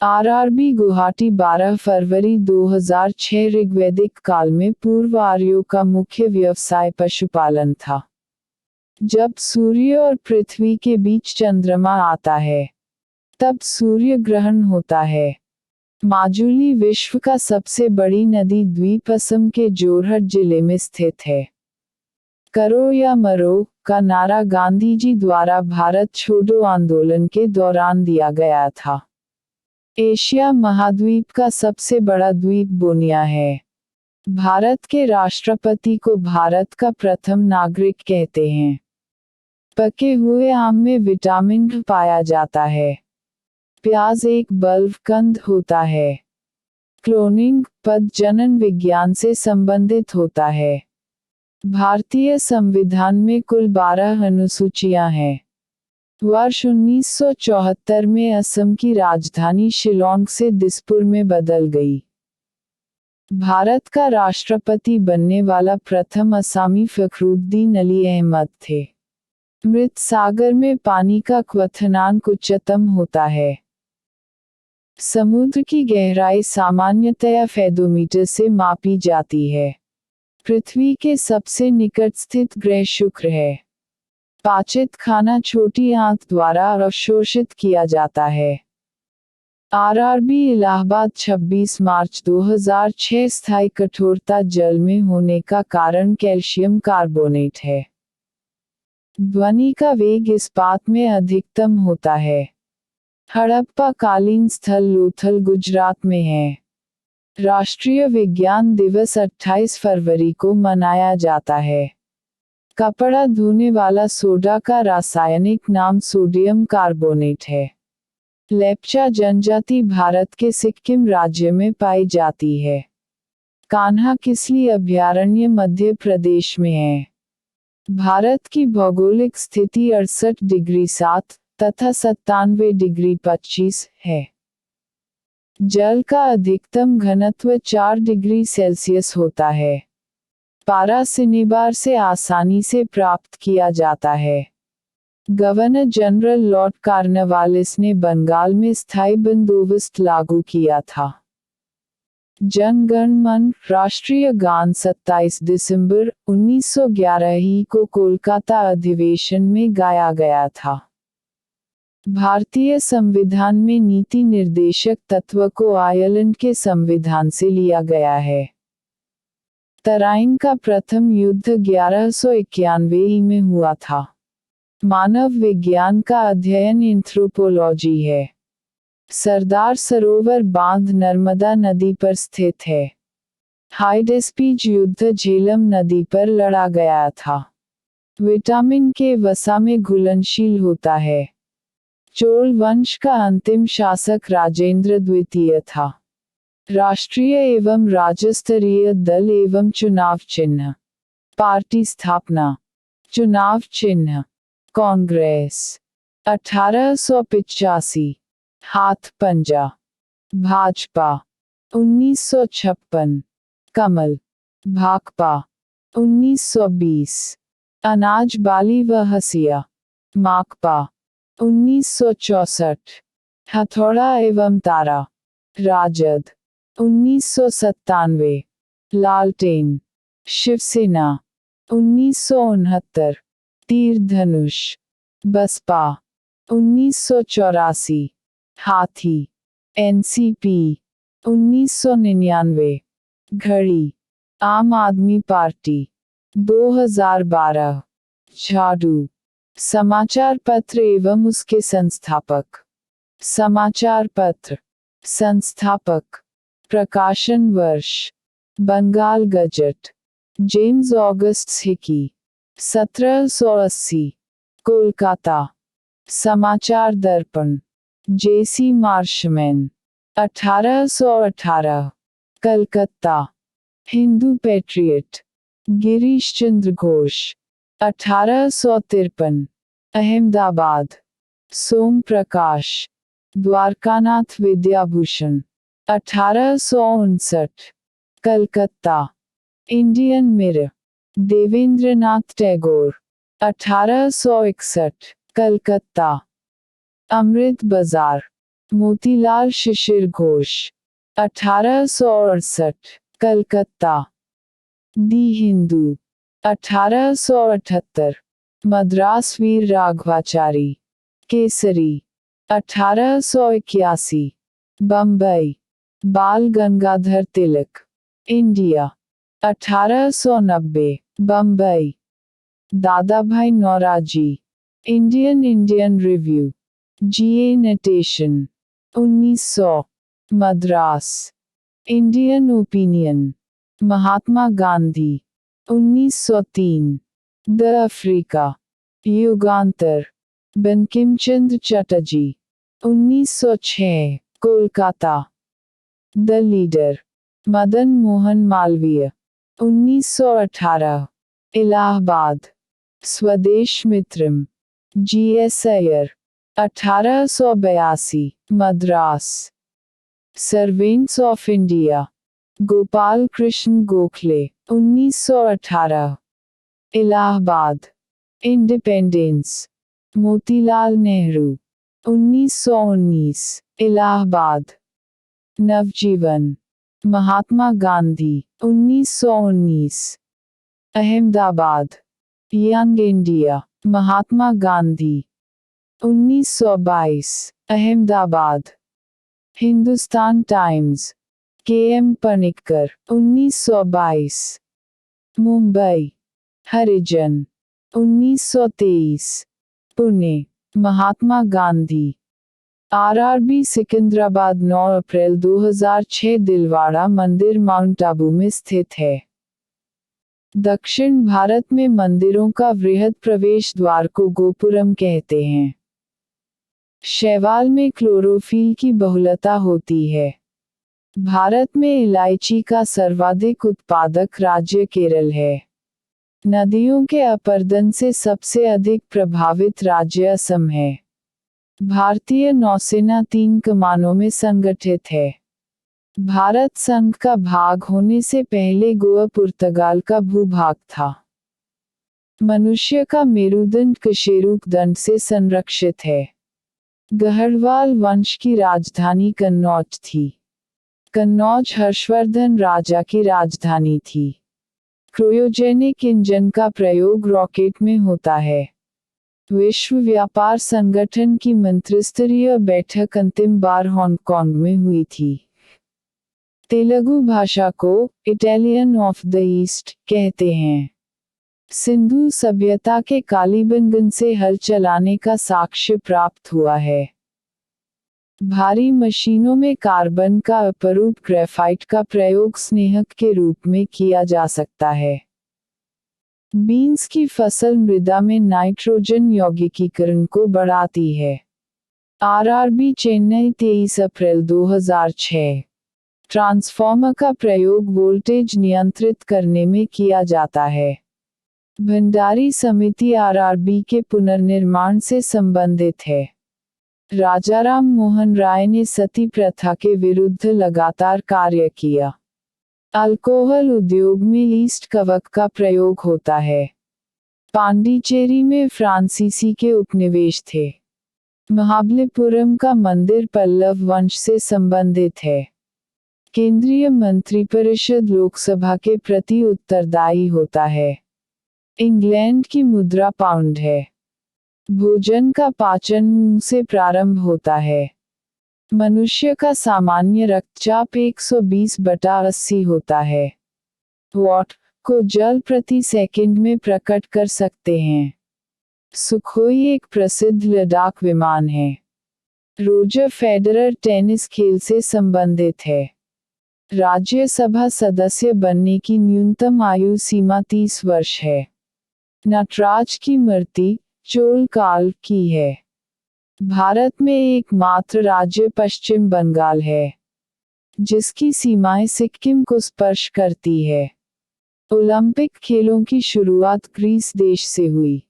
RRB Guwahati 12 फरवरी 2006 ऋग्वैदिक काल में पूर्व आर्यों का मुख्य व्यवसाय पशुपालन था। जब सूर्य और पृथ्वी के बीच चंद्रमा आता है, तब सूर्य ग्रहण होता है। माजुली विश्व का सबसे बड़ी नदी द्वीप असम के जोरहट जिले में स्थित है। करो या मरो का नारा गांधी जी द्वारा भारत छोड़ो आंदोलन के दौरान दिया गया था। एशिया महाद्वीप का सबसे बड़ा द्वीप बोनिया है। भारत के राष्ट्रपति को भारत का प्रथम नागरिक कहते हैं। पके हुए आम में विटामिन डी पाया जाता है। प्याज एक बल्ब कंद होता है। क्लोनिंग पद जनन विज्ञान से संबंधित होता है। भारतीय संविधान में कुल 12 अनुसूचियां हैं। वर्ष 1974 में असम की राजधानी शिलांग से दिसपुर में बदल गई। भारत का राष्ट्रपति बनने वाला प्रथम असामी फखरुद्दीन अली अहमद थे। मृत सागर में पानी का क्वथनांक उच्चतम होता है। समुद्र की गहराई सामान्यतया फेदोमीटर से मापी जाती है। पृथ्वी के सबसे निकट स्थित ग्रह शुक्र है। पाचित खाना छोटी आंत द्वारा अवशोषित किया जाता है। आरआरबी इलाहाबाद 26 मार्च 2006 स्थायी कठोरता जल में होने का कारण कैल्शियम कार्बोनेट है। ध्वनि का वेग इस्पात में अधिकतम होता है। हड़प्पा कालीन स्थल लोथल गुजरात में है। राष्ट्रीय विज्ञान दिवस 28 फरवरी को मनाया जाता है। कपड़ा धोने वाला सोडा का रासायनिक नाम सोडियम कार्बोनेट है। लेप्चा जनजाति भारत के सिक्किम राज्य में पाई जाती है। कान्हा किसली अभयारण्य मध्य प्रदेश में है। भारत की भौगोलिक स्थिति 68 डिग्री 7 तथा 97 डिग्री 25 है। जल का अधिकतम घनत्व 4 डिग्री सेल्सियस होता है। पारा सिनेबार से आसानी से प्राप्त किया जाता है। गवर्नर जनरल लॉर्ड कार्नवालिस ने बंगाल में स्थायी बंदोबस्त लागू किया था। जन गण मन राष्ट्रीय गान 27 दिसंबर 1911 ही को कोलकाता अधिवेशन में गाया गया था। भारतीय संविधान में नीति निर्देशक तत्व को आयरलैंड के संविधान से लिया गया है। तराइन का प्रथम युद्ध 1191 में हुआ था। मानव विज्ञान का अध्ययन एंथ्रोपोलॉजी है। सरदार सरोवर बांध नर्मदा नदी पर स्थित है। हाइडेस्पीड युद्ध झेलम नदी पर लड़ा गया था। विटामिन के वसा में घुलनशील होता है। चोल वंश का अंतिम शासक राजेंद्र द्वितीय था। राष्ट्रीय एवं राज्यस्तरीय दल एवं चुनाव चिन्ह। पार्टी स्थापना। चुनाव चिन्ह कांग्रेस। 1885 हाथ पंजा। भाजपा 1956। कमल। भाकपा 1920। अनाज बाली व हसिया। माकपा 1964। हथौड़ा एवं तारा। राजद 1997। लालटेन। शिवसेना 1969। तीर धनुष। बसपा 1984। हाथी। एनसीपी 1999। घड़ी। आम आदमी पार्टी 2012। झाड़ू। समाचार पत्र एवं उसके संस्थापक। समाचार पत्र। संस्थापक। प्रकाशन वर्ष। Bengal Gazette. James August Hicky 1780। Kolkata. Samachar Darpan. JC Marshman 1818। Calcutta. Hindu Patriot. Girish Chandra Ghosh 1853। Ahmedabad. Som Prakash. Dwarkanath Vidyabhushan 1859। Calcutta. Indian Mirror. Debendranath Tagore 1861। Calcutta. Amrit Bazar. Motilal Shishir Ghosh 1868 Calcutta. The Hindu 1878 Madras Veer Raghavachari Kesari 1881 Bombay Bal Gangadhar Tilak India 1890 Bombay Dadabhai Naoroji Indian Review GA Natesan 1900 Madras Indian Opinion Mahatma Gandhi 1903 the Africa Yugantar Bankimchandra Chatterjee 1906 Kolkata the Leader Madan Mohan Malaviya 1918 Allahabad Swadesh Mitram GS Iyer 1882 Madras Servants of India Gopal Krishna Gokhale 1918 Allahabad independence Motilal Nehru 1919 Allahabad Navajivan Mahatma Gandhi 1919 Ahmedabad Young India Mahatma Gandhi 1922 Ahmedabad Hindustan Times K M Panicker 1922 Mumbai Harijan 1923 Pune Mahatma Gandhi RRB Secunderabad 9 अप्रैल 2006 दिलवाड़ा मंदिर mount Abu में स्थित है। दक्षिण भारत में मंदिरों का वृहद प्रवेश द्वार को गोपुरम कहते हैं। शैवाल में क्लोरोफिल की बहुलता होती है। भारत में इलायची का सर्वाधिक उत्पादक राज्य केरल है। नदियों के अपरदन से सबसे अधिक प्रभावित राज्य असम है। भारतीय नौसेना 3 कमानों में संगठित है। भारत संघ का भाग होने से पहले गोवा पुर्तगाल का भूभाग था। मनुष्य का मेरुदंड कशेरुक दंड से संरक्षित है। गढ़वाल वंश की राजधानी कन्नौज थी। कन्नौज हर्षवर्धन राजा की राजधानी थी। क्रायोजेनिक इंजन का प्रयोग रॉकेट में होता है। विश्व व्यापार संगठन की मंत्रिस्तरीय बैठक अंतिम बार हांगकांग में हुई थी। तेलुगु भाषा को इटालियन ऑफ द ईस्ट कहते हैं। सिंधु सभ्यता के कालीबंगन से हल चलाने का साक्ष्य प्राप्त हुआ है। भारी मशीनों में कार्बन का अपरूप ग्रेफाइट का प्रयोग स्नेहक के रूप में किया जा सकता है। बीन्स की फसल मृदा में नाइट्रोजन यौगिकीकरण को बढ़ाती है। आरआरबी चेन्नई 23 अप्रैल 2006 ट्रांसफॉर्मर का प्रयोग वोल्टेज नियंत्रित करने में किया जाता है। भंडारी समिति आरआरबी के पुनर्निर्माण से संबंधित है। राजाराम मोहन राय ने सती प्रथा के विरुद्ध लगातार कार्य किया। अल्कोहल उद्योग में ईस्ट कवक का प्रयोग होता है। पांडिचेरी में फ्रांसीसी के उपनिवेश थे। महाबलीपुरम का मंदिर पल्लव वंश से संबंधित है। केंद्रीय मंत्रिपरिषद लोकसभा के प्रति उत्तरदायी होता है। इंग्लैंड की मुद्रा पाउंड है। भोजन का पाचन मुंह से प्रारंभ होता है। मनुष्य का सामान्य रक्तचाप 120/80 होता है। वॉट को जल प्रति सेकंड में प्रकट कर सकते हैं। सुखोई एक प्रसिद्ध लद्दाख विमान है। रोजर फेडरर टेनिस खेल से संबंधित है। राज्यसभा सदस्य बनने की न्यूनतम आयु सीमा 30 वर्ष है। नटराज की मूर्ति चोल काल की है। भारत में एकमात्र राज्य पश्चिम बंगाल है, जिसकी सीमाएं सिक्किम को स्पर्श करती है। ओलंपिक खेलों की शुरुआत ग्रीस देश से हुई।